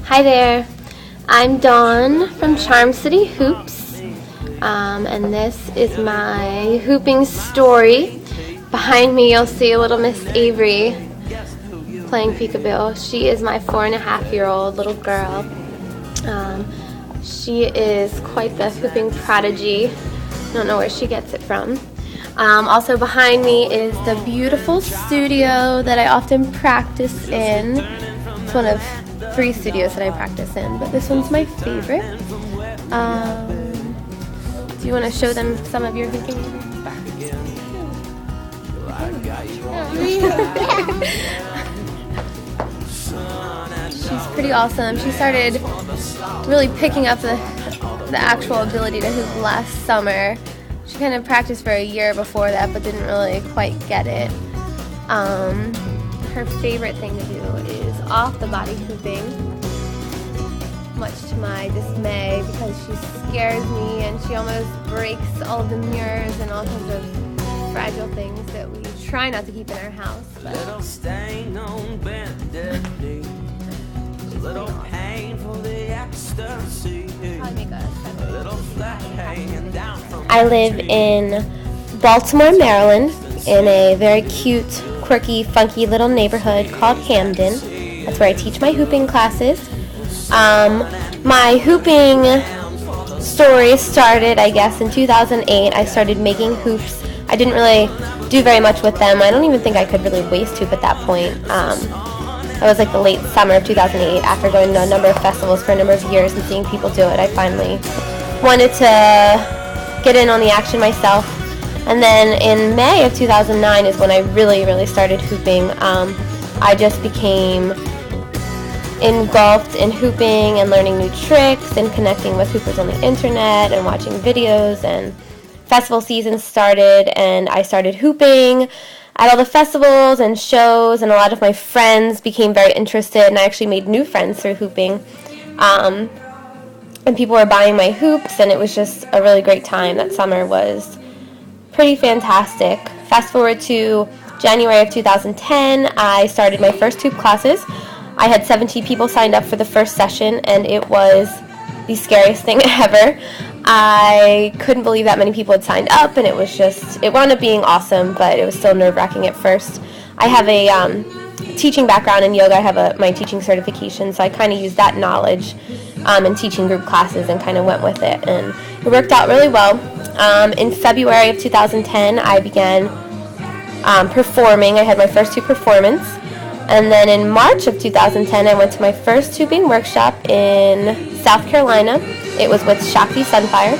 Hi there, I'm Dawn from Charm City Hoops, and this is my hooping story. Behind me you'll see a little Miss Avery playing peekaboo. She is my 4.5-year-old little girl. She is quite the hooping prodigy. I don't know where she gets it from. Also behind me is the beautiful studio that I often practice in. It's one of 3 studios that I practice in, but this one's my favorite. Do you want to show them some of your hooping? She's pretty awesome. She started really picking up the actual ability to hoop last summer. She kind of practiced for a year before that, but didn't really quite get it. Her favorite thing to do is off the body hooping, much to my dismay, because she scares me and she almost breaks all of the mirrors and all kinds of fragile things that we try not to keep in our house. Little stain on bended knee, little pain for the ecstasy. I live in Baltimore, Maryland, in a very cute, quirky, funky little neighborhood called Hamden. That's where I teach my hooping classes. My hooping story started, I guess, in 2008. I started making hoops. I didn't really do very much with them. I don't even think I could really waist hoop at that point. It was like the late summer of 2008. After going to a number of festivals for a number of years and seeing people do it, I finally wanted to get in on the action myself. And then in May of 2009 is when I really started hooping. I just became engulfed in hooping and learning new tricks and connecting with hoopers on the internet and watching videos, and festival season started and I started hooping at all the festivals and shows, and a lot of my friends became very interested, and I actually made new friends through hooping. And people were buying my hoops, and it was just a really great time. That summer was pretty fantastic. Fast forward to January of 2010, I started my first hoop classes. I had 17 people signed up for the first session, and it was the scariest thing ever. I couldn't believe that many people had signed up, and it wound up being awesome, but it was still nerve-wracking at first. I have a teaching background in yoga. I have my teaching certification, so I kind of used that knowledge in teaching group classes and kind of went with it, and it worked out really well. In February of 2010, I began performing. I had my first hoop performance, and then in March of 2010, I went to my first hooping workshop in South Carolina. It was with Shakti Sunfire,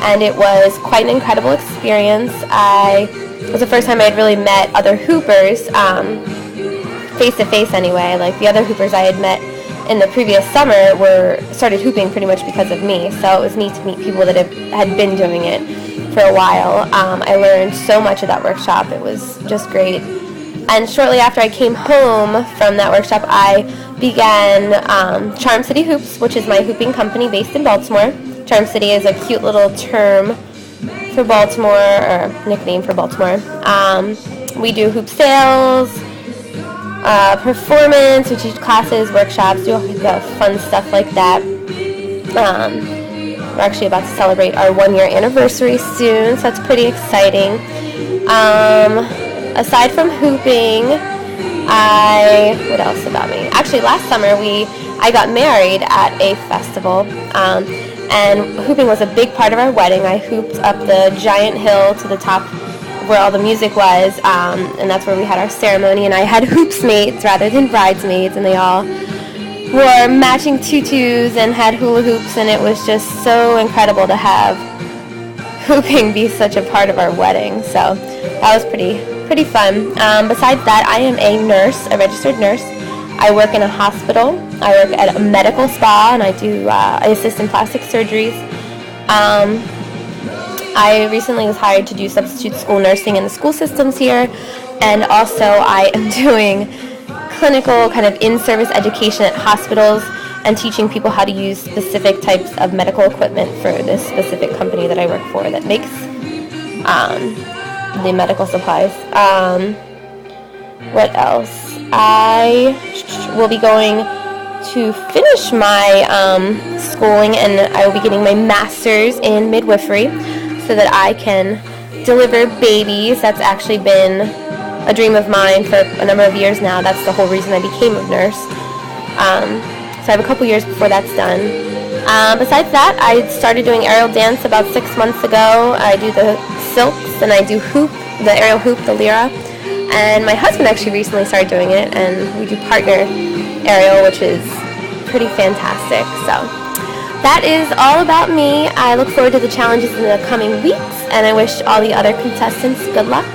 and it was quite an incredible experience. It was the first time I had really met other hoopers, face-to-face anyway. Like, the other hoopers I had met in the previous summer started hooping pretty much because of me, so it was neat to meet people that had been doing it for a while. I learned so much at that workshop. It was just great. And shortly after I came home from that workshop, I began Charm City Hoops, which is my hooping company based in Baltimore. Charm City is a cute little term for Baltimore, or nickname for Baltimore. We do hoop sales, performance, we teach classes, workshops, do all the fun stuff like that. We're actually about to celebrate our 1-year anniversary soon, so that's pretty exciting. Aside from hooping, what else about me? Actually, last summer I got married at a festival, and hooping was a big part of our wedding. I hooped up the giant hill to the top where all the music was, and that's where we had our ceremony, and I had hoopsmaids rather than bridesmaids, and they all wore matching tutus and had hula hoops, and it was just so incredible to have hooping be such a part of our wedding. So that was pretty fun. Besides that, I am a nurse, a registered nurse. I work in a hospital. I work at a medical spa, and I assist in plastic surgeries. I recently was hired to do substitute school nursing in the school systems here, and also I am doing clinical kind of in-service education at hospitals and teaching people how to use specific types of medical equipment for this specific company that I work for that makes the medical supplies. What else? I will be going to finish my schooling, and I will be getting my master's in midwifery so that I can deliver babies. That's actually been a dream of mine for a number of years now. That's the whole reason I became a nurse. So I have a couple years before that's done. Besides that, I started doing aerial dance about 6 months ago. I do the silks, and I do the aerial hoop, the lira. And my husband actually recently started doing it, and we do partner aerial, which is pretty fantastic. So that is all about me. I look forward to the challenges in the coming weeks, and I wish all the other contestants good luck.